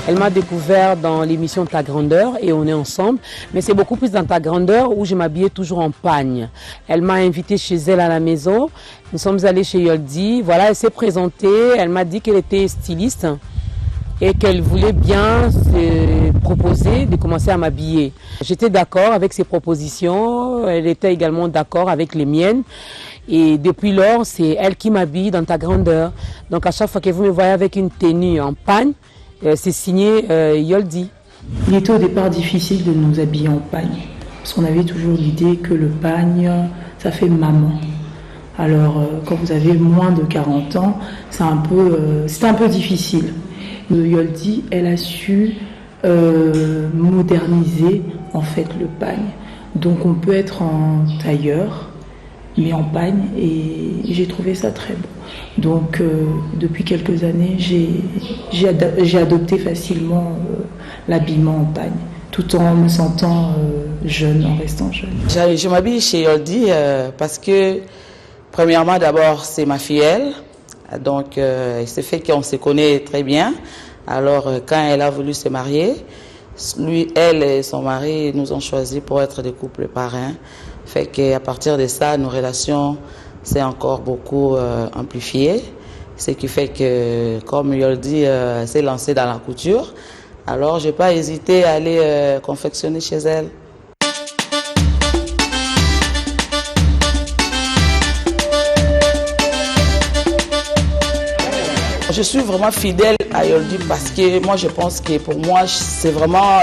Elle m'a découvert dans l'émission Ta Grandeur et on est ensemble. Mais c'est beaucoup plus dans Ta Grandeur où je m'habillais toujours en pagne. Elle m'a invitée chez elle à la maison. Nous sommes allés chez Yoldi. Voilà, elle s'est présentée. Elle m'a dit qu'elle était styliste et qu'elle voulait bien se proposer de commencer à m'habiller. J'étais d'accord avec ses propositions. Elle était également d'accord avec les miennes. Et depuis lors, c'est elle qui m'habille dans Ta Grandeur. Donc à chaque fois que vous me voyez avec une tenue en pagne, c'est signé Yoldi. Il était au départ difficile de nous habiller en pagne, parce qu'on avait toujours l'idée que le pagne, ça fait maman. Alors quand vous avez moins de 40 ans, c'est un peu difficile. Yoldi, elle a su moderniser en fait le pagne. Donc on peut être en tailleur, mais en pagne, et j'ai trouvé ça très beau. Donc depuis quelques années, j'ai adopté facilement l'habillement en pagne, tout en me sentant jeune, en restant jeune. Je m'habille chez Yoldi parce que, premièrement, d'abord, c'est ma filleule. Donc, c'est fait qu'on se connaît très bien. Alors, quand elle a voulu se marier, elle et son mari nous ont choisis pour être des couples parrains. Fait qu'à partir de ça, nos relations s'est encore beaucoup amplifiées. Ce qui fait que, comme Yoldi s'est lancée dans la couture, alors je n'ai pas hésité à aller confectionner chez elle. Je suis vraiment fidèle à Yoldi parce que moi je pense que pour moi c'est vraiment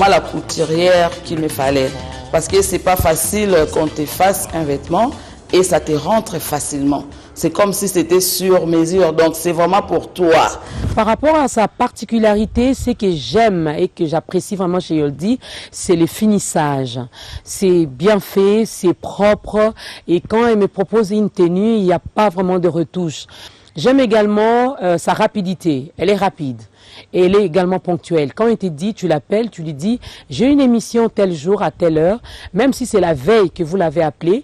la couturière qu'il me fallait. Parce que c'est pas facile qu'on te fasse un vêtement et ça te rentre facilement. C'est comme si c'était sur mesure, donc c'est vraiment pour toi. Par rapport à sa particularité, ce que j'aime et que j'apprécie vraiment chez Yoldi, c'est le finissage. C'est bien fait, c'est propre et quand elle me propose une tenue, il n'y a pas vraiment de retouche. J'aime également sa rapidité, elle est rapide. Et elle est également ponctuelle. Quand elle te dit, tu l'appelles, tu lui dis, j'ai une émission tel jour à telle heure, même si c'est la veille que vous l'avez appelée,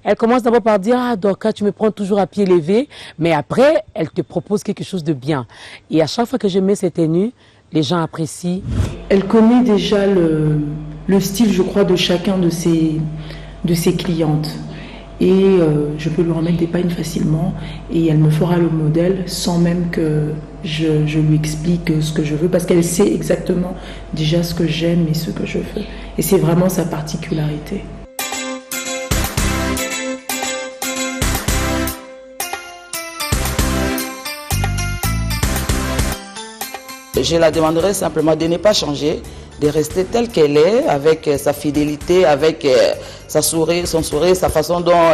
elle commence d'abord par dire, ah donc tu me prends toujours à pied levé, mais après, elle te propose quelque chose de bien. Et à chaque fois que je mets cette tenue, les gens apprécient. Elle connaît déjà le style, je crois, de chacun de ses clientes. Et je peux lui remettre des pagnes facilement et elle me fera le modèle sans même que je lui explique ce que je veux, parce qu'elle sait exactement déjà ce que j'aime et ce que je veux. Et c'est vraiment sa particularité. Je la demanderai simplement de ne pas changer, de rester telle qu'elle est, avec sa fidélité, avec son sourire, sa façon dont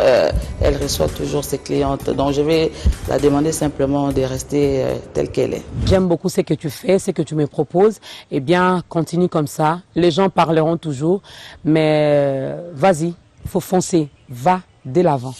elle reçoit toujours ses clientes. Donc je vais la demander simplement de rester telle qu'elle est. J'aime beaucoup ce que tu fais, ce que tu me proposes. Eh bien, continue comme ça. Les gens parleront toujours, mais vas-y, il faut foncer, va de l'avant.